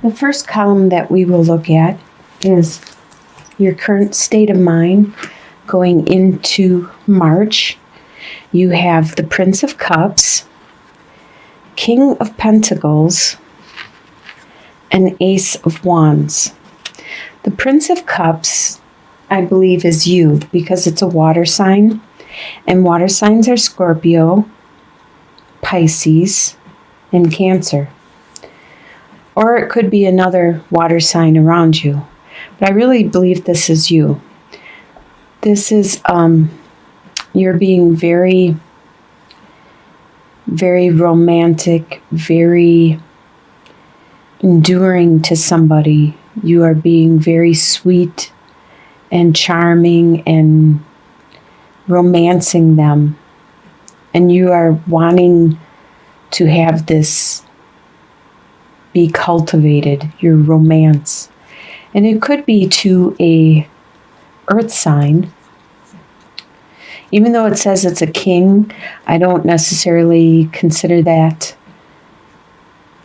The first column that we will look at is your current state of mind going into March. You have the Prince of Cups, King of Pentacles, and Ace of Wands. The Prince of Cups, I believe, is you because it's a water sign, and water signs are Scorpio, Pisces, and Cancer. Or it could be another water sign around you. But I really believe this is you. This is, you're being very, very romantic, very enduring to somebody. You are being very sweet and charming and romancing them. And you are wanting to have this be cultivated, your romance. And it could be to a earth sign. Even though it says it's a king, I don't necessarily consider that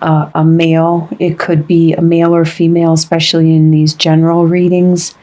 a male. It could be a male or female, especially in these general readings.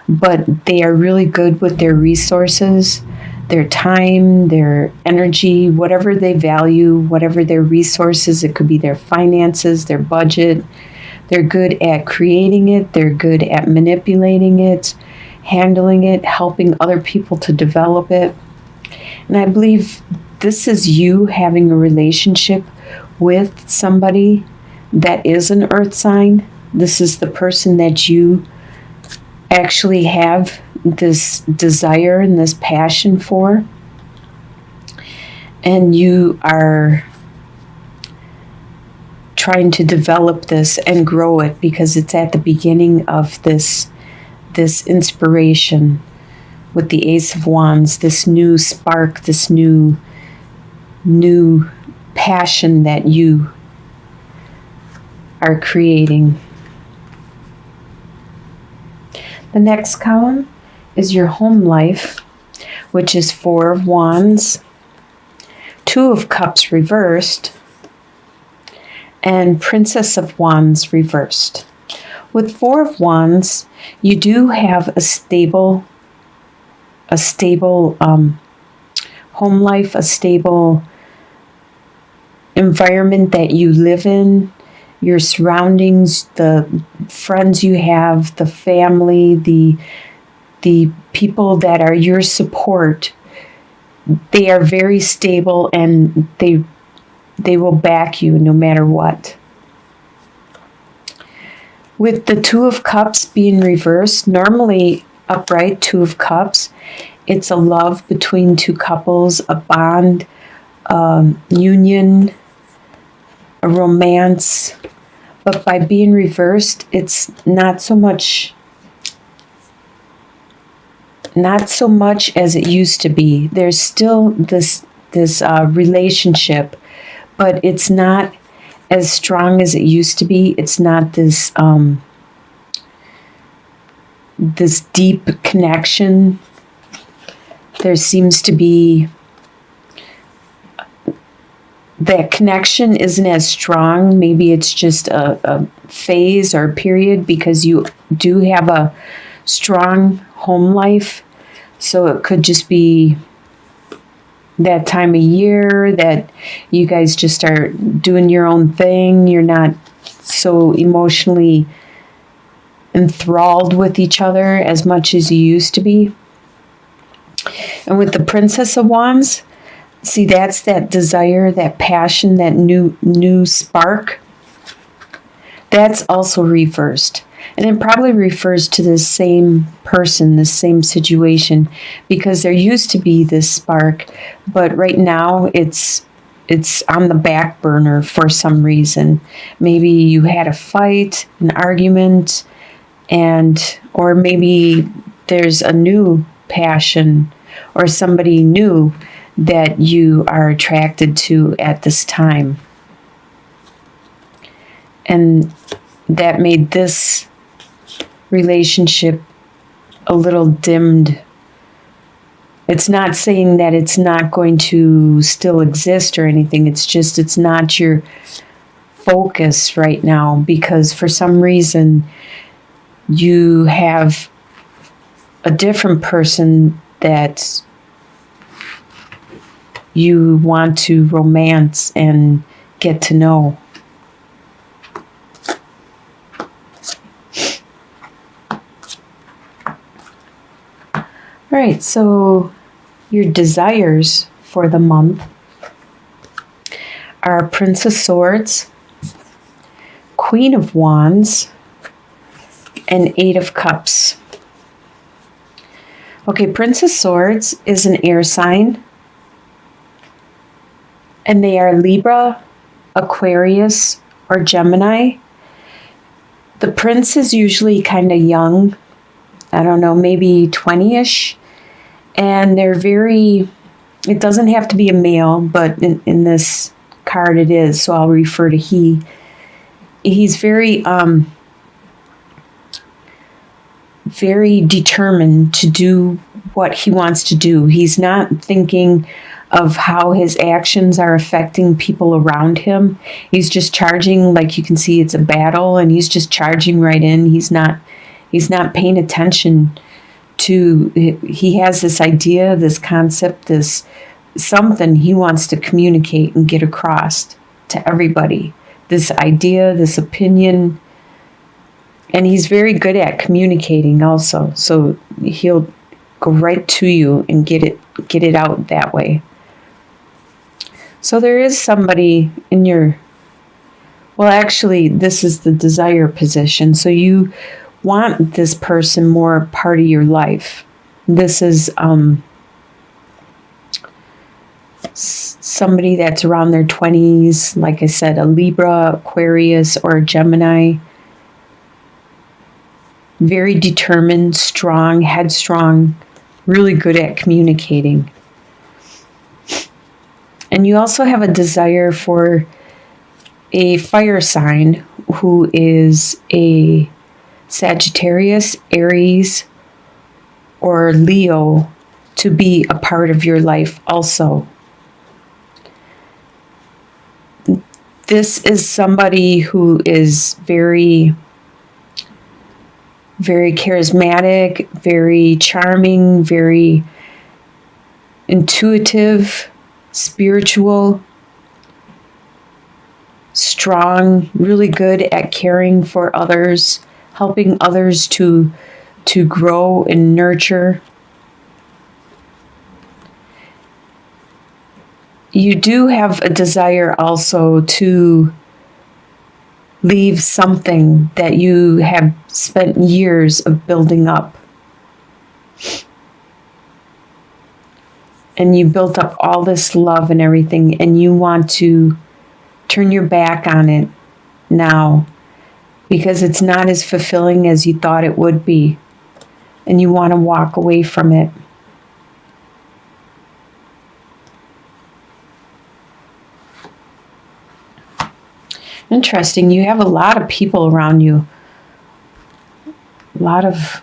But they are really good with their resources, their time, their energy, whatever they value, whatever their resources. It could be their finances, their budget. They're good at creating it. They're good at manipulating it, handling it, helping other people to develop it. And I believe this is you having a relationship with somebody that is an earth sign. This is the person that you actually have this desire and this passion for. And you are trying to develop this and grow it because it's at the beginning of this inspiration with the Ace of Wands, this new spark, this new passion that you are creating. The next column is your home life, which is Four of Wands, Two of Cups reversed, and Princess of Wands reversed. With Four of Wands, you do have a stable home life, a stable environment that you live in, your surroundings, the friends you have, the family, the people that are your support. They are very stable and they will back you no matter what. With the Two of Cups being reversed, normally upright Two of Cups, it's a love between two couples, a bond, union, a romance. But by being reversed, it's not so much as it used to be. There's still this relationship, but it's not as strong as it used to be. It's not this this deep connection. There seems to be that connection isn't as strong. Maybe it's just a phase or a period because you do have a strong home life. So it could just be that time of year that you guys just are doing your own thing. You're not so emotionally enthralled with each other as much as you used to be. And with the Princess of Wands, see, that's that desire, that passion, that new spark. That's also reversed. And it probably refers to the same person, the same situation, because there used to be this spark, but right now it's on the back burner for some reason. Maybe you had a fight, an argument, or maybe there's a new passion or somebody new that you are attracted to at this time. And that made this relationship a little dimmed. It's not saying that it's not going to still exist or anything. It's just it's not your focus right now, because for some reason you have a different person that you want to romance and get to know. All right, so your desires for the month are Prince of Swords, Queen of Wands, and Eight of Cups. Okay, Prince of Swords is an air sign, and they are Libra, Aquarius, or Gemini. The prince is usually kind of young, I don't know, maybe 20-ish, and they're very, it doesn't have to be a male, but in this card it is, so I'll refer to he. He's very very determined to do what he wants to do. He's not thinking of how his actions are affecting people around him. He's just charging, like you can see it's a battle, and he's just charging right in. He's not paying attention to, he has this idea, this concept, this something he wants to communicate and get across to everybody. This idea, this opinion, and he's very good at communicating also. So he'll go right to you and get it out that way. So there is somebody in your, well, actually, this is the desire position. So you want this person more part of your life. This is somebody that's around their 20s, like I said, a Libra, Aquarius, or a Gemini. Very determined, strong, headstrong, really good at communicating. And you also have a desire for a fire sign who is a Sagittarius, Aries, or Leo to be a part of your life also. This is somebody who is very, very charismatic, very charming, very intuitive, spiritual, strong, really good at caring for others, helping others to grow and nurture. You do have a desire also to leave something that you have spent years of building up. And you built up all this love and everything, and you want to turn your back on it now because it's not as fulfilling as you thought it would be, and you want to walk away from it. Interesting. You have a lot of people around you. A lot of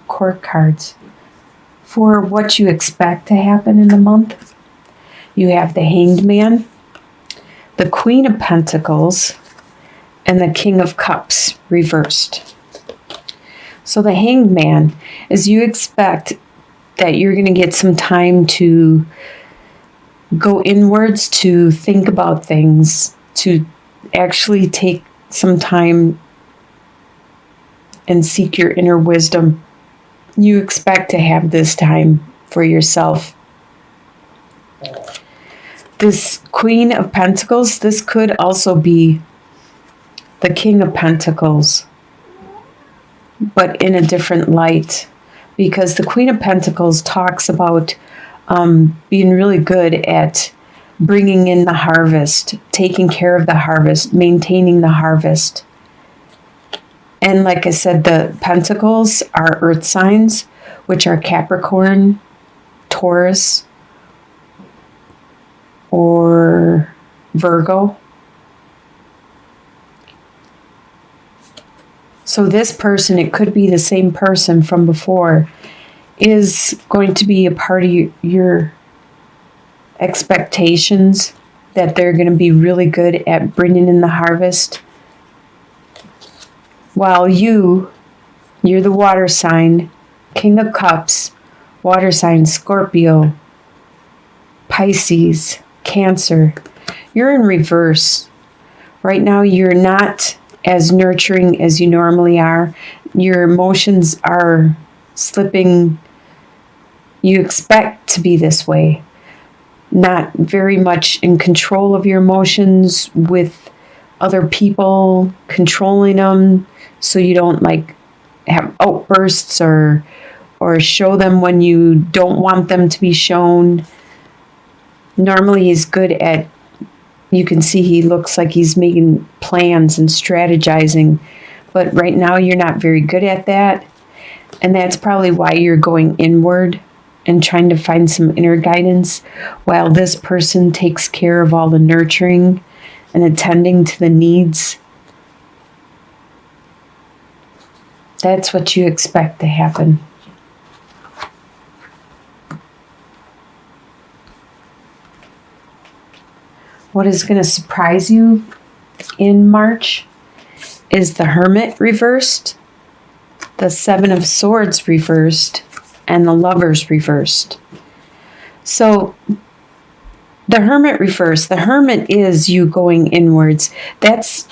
court cards. For what you expect to happen in the month, you have the Hanged Man, the Queen of Pentacles, and the King of Cups reversed. So the Hanged Man is you expect that you're going to get some time to go inwards, to think about things, to actually take some time and seek your inner wisdom. You expect to have this time for yourself. This Queen of Pentacles, this could also be the King of Pentacles, but in a different light, because the Queen of Pentacles talks about being really good at bringing in the harvest, taking care of the harvest, maintaining the harvest. And like I said, the pentacles are earth signs, which are Capricorn, Taurus, or Virgo. So this person, it could be the same person from before, is going to be a part of your expectations, that they're going to be really good at bringing in the harvest. While you're the water sign, King of Cups, water sign Scorpio, Pisces, Cancer. You're in reverse. Right now, you're not as nurturing as you normally are. Your emotions are slipping. You expect to be this way. Not very much in control of your emotions, with other people controlling them, so you don't like have outbursts or show them when you don't want them to be shown. Normally he's good at, you can see he looks like he's making plans and strategizing, but right now you're not very good at that. And that's probably why you're going inward and trying to find some inner guidance, while this person takes care of all the nurturing and attending to the needs. That's what you expect to happen. What is going to surprise you in March is the Hermit reversed, the Seven of Swords reversed, and the Lovers reversed. So the Hermit reversed, the Hermit is you going inwards. That's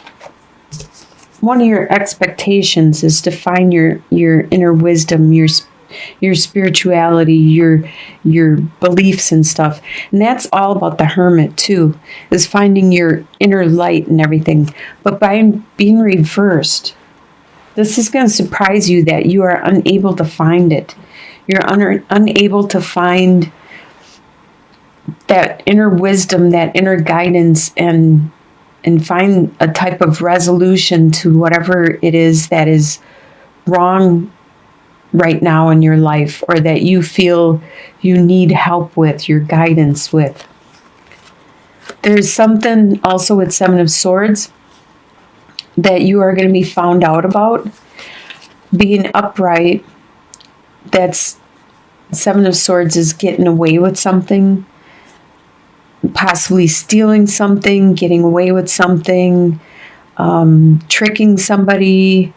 one of your expectations, is to find your inner wisdom, your spirituality, your beliefs and stuff. And that's all about the Hermit too, is finding your inner light and everything. But by being reversed, this is going to surprise you that you are unable to find it. You're unable to find that inner wisdom, that inner guidance, and find a type of resolution to whatever it is that is wrong right now in your life, or that you feel you need help with, your guidance with. There's something also with Seven of Swords that you are going to be found out about. Being upright, that's Seven of Swords is getting away with something, possibly stealing something, getting away with something, tricking somebody.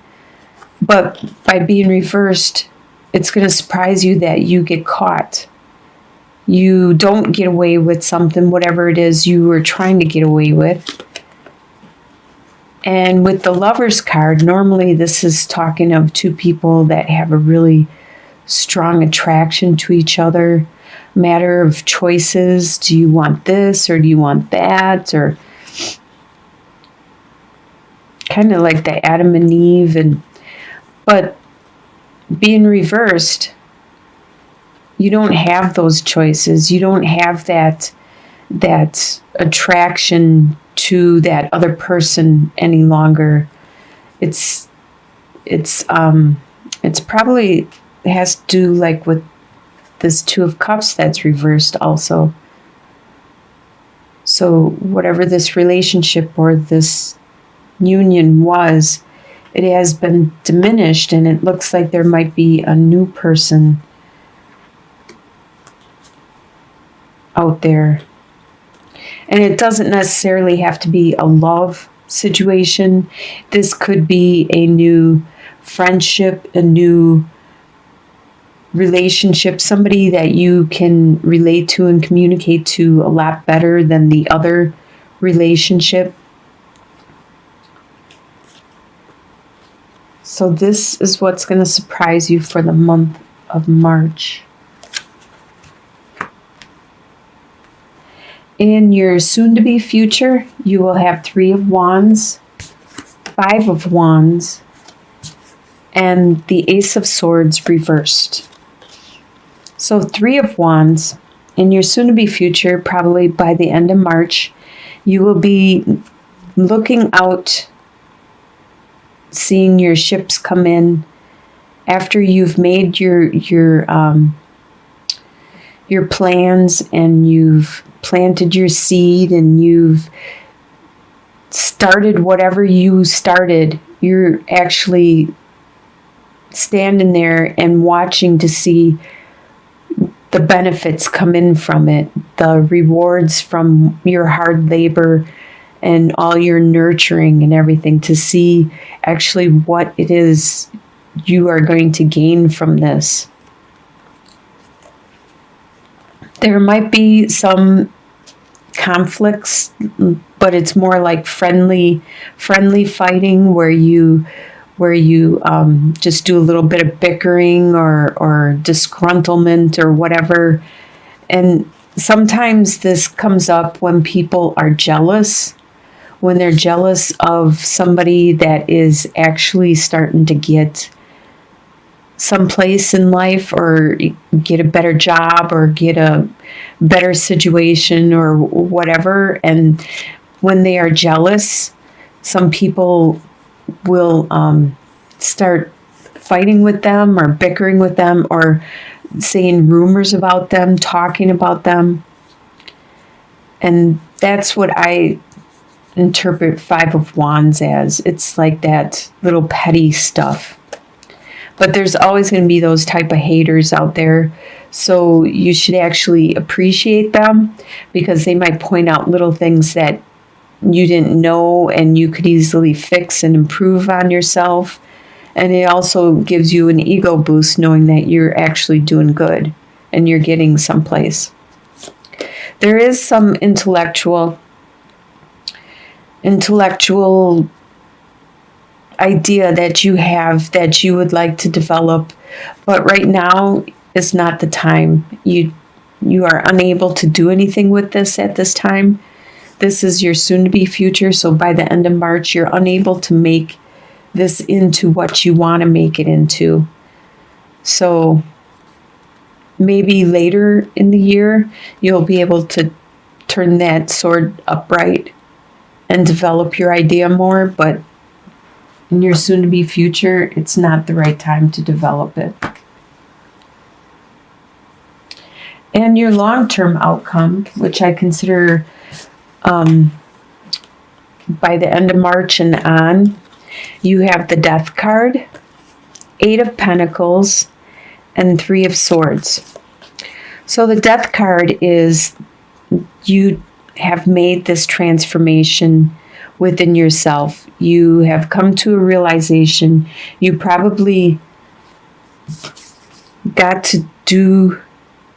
But by being reversed, it's going to surprise you that you get caught. You don't get away with something, whatever it is you were trying to get away with. And with the Lovers card, normally this is talking of two people that have a really strong attraction to each other. Matter of choices. Do you want this or do you want that? Or kind of like the Adam and Eve. But being reversed, you don't have those choices. You don't have that attraction to that other person any longer. It's probably has to do like with this Two of Cups that's reversed also. So whatever this relationship or this union was, it has been diminished, and it looks like there might be a new person out there. And it doesn't necessarily have to be a love situation. This could be a new friendship, a new relationship, somebody that you can relate to and communicate to a lot better than the other relationship. So this is what's going to surprise you for the month of March. In your soon-to-be future, you will have 3 of Wands, 5 of Wands, and the Ace of Swords reversed. So 3 of Wands, in your soon-to-be future, probably by the end of March, you will be looking out, seeing your ships come in after you've made your plans, and you've planted your seed, and you've started whatever you started. You're actually standing there and watching to see the benefits come in from it, the rewards from your hard labor and all your nurturing and everything, to see actually what it is you are going to gain from this. There might be some conflicts, but it's more like friendly fighting, where you just do a little bit of bickering or disgruntlement or whatever. And sometimes this comes up when people are jealous, when they're jealous of somebody that is actually starting to get someplace in life, or get a better job, or get a better situation, or whatever. And when they are jealous, some people will start fighting with them, or bickering with them, or saying rumors about them, talking about them. And that's what I interpret Five of Wands as. It's like that little petty stuff. But there's always going to be those type of haters out there. So you should actually appreciate them, because they might point out little things that you didn't know and you could easily fix and improve on yourself. And it also gives you an ego boost, knowing that you're actually doing good and you're getting someplace. There is some intellectual idea that you have that you would like to develop, but right now is not the time. You are unable to do anything with this at this time. This is your soon-to-be future, so by the end of March, you're unable to make this into what you want to make it into. So maybe later in the year, you'll be able to turn that sword upright and develop your idea more, but in your soon-to-be future, it's not the right time to develop it. And your long-term outcome, which I consider by the end of March and on, you have the Death card, Eight of Pentacles, and Three of Swords. So the Death card is you have made this transformation within yourself. You have come to a realization. You probably got to do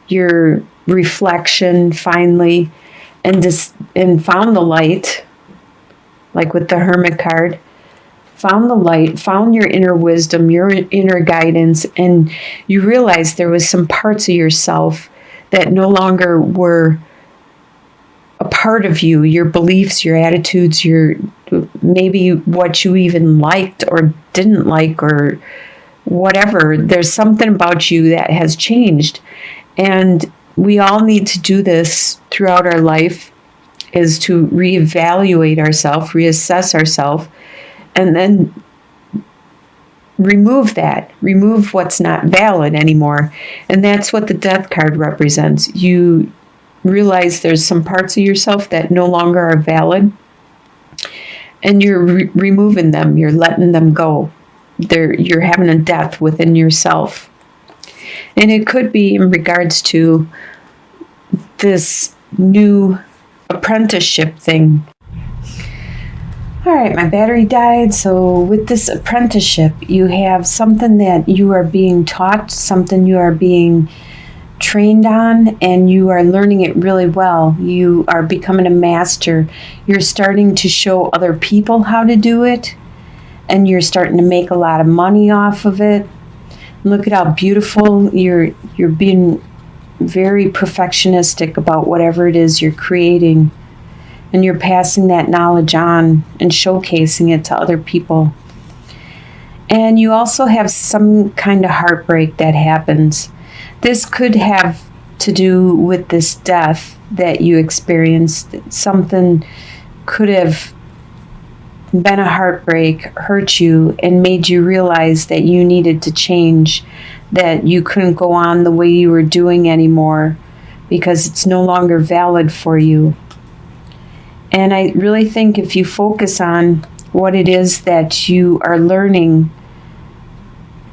your reflection finally, and found the light, like with the Hermit card. Found the light, found your inner wisdom, your inner guidance, and you realized there was some parts of yourself that no longer were a part of you, your beliefs, your attitudes, your maybe what you even liked or didn't like, or whatever. There's something about you that has changed. And we all need to do this throughout our life, is to reevaluate ourselves, reassess ourselves, and then remove what's not valid anymore. And that's what the Death card represents. You realize there's some parts of yourself that no longer are valid, and you're removing them, you're letting them go. You're having a death within yourself. And it could be in regards to this new apprenticeship thing. All right, my battery died. So with this apprenticeship, you have something that you are being taught, something you are being trained on, and you are learning it really well. You are becoming a master. You're starting to show other people how to do it, and you're starting to make a lot of money off of it. Look at how beautiful you're being, very perfectionistic about whatever it is you're creating, and you're passing that knowledge on and showcasing it to other people. And you also have some kind of heartbreak that happens. This could have to do with this death that you experienced. Something could have been a heartbreak, hurt you, and made you realize that you needed to change, that you couldn't go on the way you were doing anymore because it's no longer valid for you. And I really think if you focus on what it is that you are learning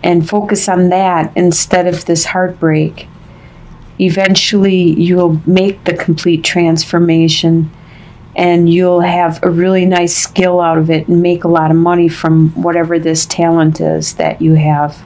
and focus on that instead of this heartbreak, eventually you'll make the complete transformation, and you'll have a really nice skill out of it and make a lot of money from whatever this talent is that you have.